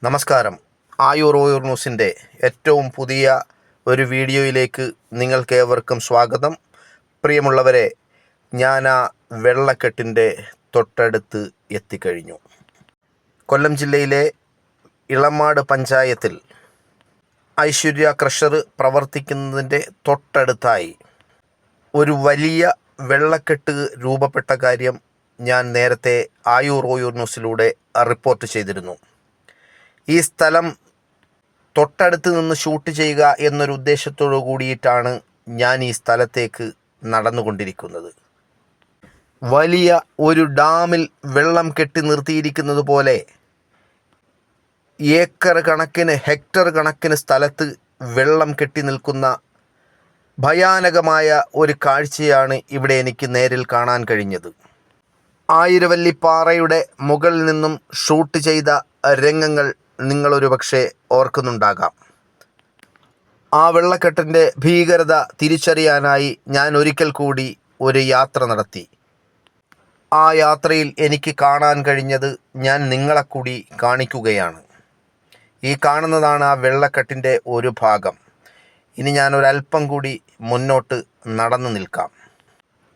നമസ്കാരം. ആയൂർ ന്യൂസിൻ്റെ ഏറ്റവും പുതിയ ഒരു വീഡിയോയിലേക്ക് നിങ്ങൾക്കേവർക്കും സ്വാഗതം. പ്രിയമുള്ളവരെ, ഞാൻ ആ വെള്ളക്കെട്ടിൻ്റെ തൊട്ടടുത്ത് എത്തിക്കഴിഞ്ഞു. കൊല്ലം ജില്ലയിലെ ഇളമാട് പഞ്ചായത്തിൽ ഐശ്വര്യ ക്രഷർ പ്രവർത്തിക്കുന്നതിൻ്റെ തൊട്ടടുത്തായി ഒരു വലിയ വെള്ളക്കെട്ട് രൂപപ്പെട്ട കാര്യം ഞാൻ നേരത്തെ ആയൂർ ന്യൂസിലൂടെ റിപ്പോർട്ട് ചെയ്തിരുന്നു. ഈ സ്ഥലം തൊട്ടടുത്ത് നിന്ന് ഷൂട്ട് ചെയ്യുക എന്നൊരു ഉദ്ദേശത്തോടു കൂടിയിട്ടാണ് ഞാൻ ഈ സ്ഥലത്തേക്ക് നടന്നുകൊണ്ടിരിക്കുന്നത്. വലിയ ഒരു ഡാമിൽ വെള്ളം കെട്ടി നിർത്തിയിരിക്കുന്നത് പോലെ ഏക്കർ കണക്കിന്, ഹെക്ടർ കണക്കിന് സ്ഥലത്ത് വെള്ളം കെട്ടി നിൽക്കുന്ന ഭയാനകമായ ഒരു കാഴ്ചയാണ് ഇവിടെ എനിക്ക് നേരിൽ കാണാൻ കഴിഞ്ഞത്. ആയിരവല്ലിപ്പാറയുടെ മുകളിൽ നിന്നും ഷൂട്ട് ചെയ്ത രംഗങ്ങൾ നിങ്ങളൊരു പക്ഷേ ഓർക്കുന്നുണ്ടാകാം. ആ വെള്ളക്കെട്ടിൻ്റെ ഭീകരത തിരിച്ചറിയാനായി ഞാൻ ഒരിക്കൽ കൂടി ഒരു യാത്ര നടത്തി. ആ യാത്രയിൽ എനിക്ക് കാണാൻ കഴിഞ്ഞത് ഞാൻ നിങ്ങളെ കൂടി കാണിക്കുകയാണ്. ഈ കാണുന്നതാണ് ആ വെള്ളക്കെട്ടിൻ്റെ ഒരു ഭാഗം. ഇനി ഞാൻ ഒരല്പം കൂടി മുന്നോട്ട് നടന്നു നിൽക്കാം.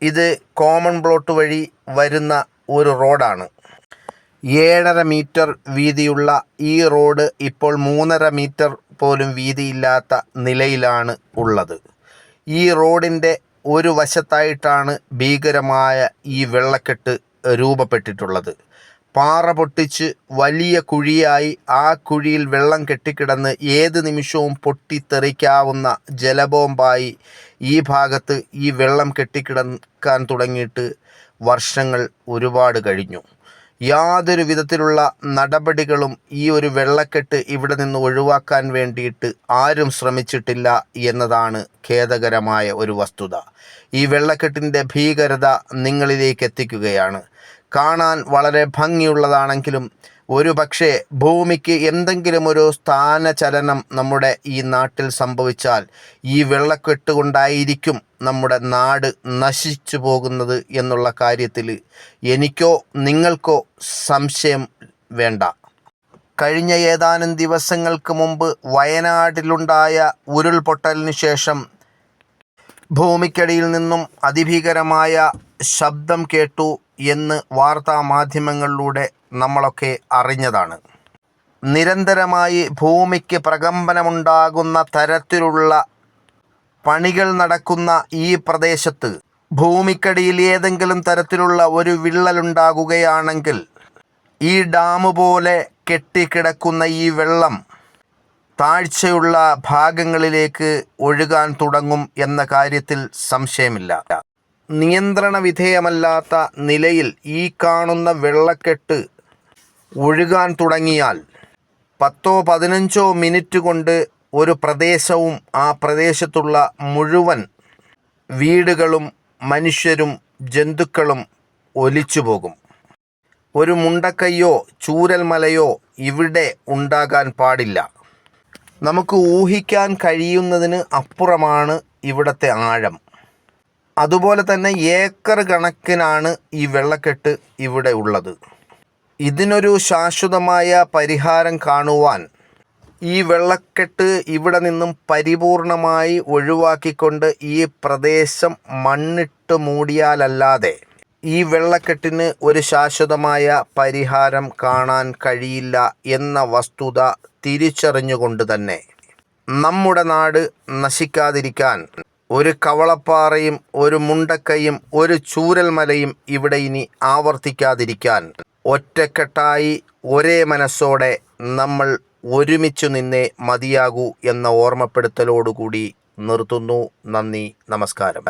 ഇത് കോമൺ പ്ലോട്ട് വഴി വരുന്ന ഒരു റോഡാണ്. 7.5 മീറ്റർ വീതിയുള്ള ഈ റോഡ് ഇപ്പോൾ 3.5 മീറ്റർ പോലും വീതിയില്ലാത്ത നിലയിലാണ് ഉള്ളത്. ഈ റോഡിൻ്റെ ഒരു വശത്തായിട്ടാണ് ഭീകരമായ ഈ വെള്ളക്കെട്ട് രൂപപ്പെട്ടിട്ടുള്ളത്. പാറ പൊട്ടിച്ച് വലിയ കുഴിയായി ആ കുഴിയിൽ വെള്ളം കെട്ടിക്കിടന്ന് ഏത് നിമിഷവും പൊട്ടിത്തെറിക്കാവുന്ന ജലബോംബായി ഈ ഭാഗത്ത് ഈ വെള്ളം കെട്ടിക്കിടക്കാൻ തുടങ്ങിയിട്ട് വർഷങ്ങൾ ഒരുപാട് കഴിഞ്ഞു. യാതൊരു വിധത്തിലുള്ള നടപടികളും ഈ ഒരു വെള്ളക്കെട്ട് ഇവിടെ നിന്ന് ഒഴിവാക്കാൻ വേണ്ടിയിട്ട് ആരും ശ്രമിച്ചിട്ടില്ല എന്നതാണ് ഖേദകരമായ ഒരു വസ്തുത. ഈ വെള്ളക്കെട്ടിൻ്റെ ഭീകരത നിങ്ങളിലേക്ക് എത്തിക്കുകയാണ്. കാണാൻ വളരെ ഭംഗിയുള്ളതാണെങ്കിലും ഒരു പക്ഷേ ഭൂമിക്ക് എന്തെങ്കിലും ഒരു സ്ഥാനചലനം നമ്മുടെ ഈ നാട്ടിൽ സംഭവിച്ചാൽ ഈ വെള്ളക്കെട്ട് കൊണ്ടായിരിക്കും നമ്മുടെ നാട് നശിച്ചു പോകുന്നത് എന്നുള്ള കാര്യത്തിൽ എനിക്കോ നിങ്ങൾക്കോ സംശയം വേണ്ട. കഴിഞ്ഞ ഏതാനും ദിവസങ്ങൾക്ക് മുമ്പ് വയനാട്ടിലുണ്ടായ ഉരുൾപൊട്ടലിന് ശേഷം ഭൂമിക്കടിയിൽ നിന്നും അതിഭീകരമായ ശബ്ദം കേട്ടു എന്ന് വാർത്താ മാധ്യമങ്ങളിലൂടെ നമ്മളൊക്കെ അറിഞ്ഞതാണ്. നിരന്തരമായി ഭൂമിക്ക് പ്രകമ്പനമുണ്ടാകുന്ന തരത്തിലുള്ള പണികൾ നടക്കുന്ന ഈ പ്രദേശത്ത് ഭൂമിക്കടിയിൽ ഏതെങ്കിലും തരത്തിലുള്ള ഒരു വിള്ളലുണ്ടാകുകയാണെങ്കിൽ ഈ ഡാം പോലെ കെട്ടിക്കിടക്കുന്ന ഈ വെള്ളം താഴ്ചയുള്ള ഭാഗങ്ങളിലേക്ക് ഒഴുകാൻ തുടങ്ങും എന്ന കാര്യത്തിൽ സംശയമില്ല. നിയന്ത്രണ വിധേയമല്ലാത്ത നിലയിൽ ഈ കാണുന്ന വെള്ളക്കെട്ട് ഒഴുകാൻ തുടങ്ങിയാൽ 10-15 മിനിറ്റ് കൊണ്ട് ഒരു പ്രദേശവും ആ പ്രദേശത്തുള്ള മുഴുവൻ വീടുകളും മനുഷ്യരും ജന്തുക്കളും ഒലിച്ചു പോകും. ഒരു മുണ്ടക്കയ്യോ ചൂരൽമലയോ ഇവിടെ ഉണ്ടാകാൻ പാടില്ല. നമുക്ക് ഊഹിക്കാൻ കഴിയുന്നതിന് അപ്പുറമാണ് ഇവിടുത്തെ ആഴം. അതുപോലെ തന്നെ ഏക്കർ കണക്കിനാണ് ഈ വെള്ളക്കെട്ട് ഇവിടെ ഉള്ളത്. ഇതിനൊരു ശാശ്വതമായ പരിഹാരം കാണുവാൻ ഈ വെള്ളക്കെട്ട് ഇവിടെ നിന്നും പരിപൂർണമായി ഒഴിവാക്കിക്കൊണ്ട് ഈ പ്രദേശം മണ്ണിട്ട് മൂടിയാലല്ലാതെ ഈ വെള്ളക്കെട്ടിന് ഒരു ശാശ്വതമായ പരിഹാരം കാണാൻ കഴിയില്ല എന്ന വസ്തുത തിരിച്ചറിഞ്ഞുകൊണ്ട് തന്നെ നമ്മുടെ നാട് നശിക്കാതിരിക്കാൻ ഒരു കവളപ്പാറയും ഒരു മുണ്ടക്കയും ഒരു ചൂരൽമലയും ഇവിടെ ഇനി ആവർത്തിക്കാതിരിക്കാൻ ഒറ്റക്കെട്ടായി ഒരേ മനസ്സോടെ നമ്മൾ ഒരുമിച്ചു നിന്നേ മതിയാകൂ എന്ന ഓർമ്മപ്പെടുത്തലോടുകൂടി നിർത്തുന്നു. നന്ദി, നമസ്കാരം.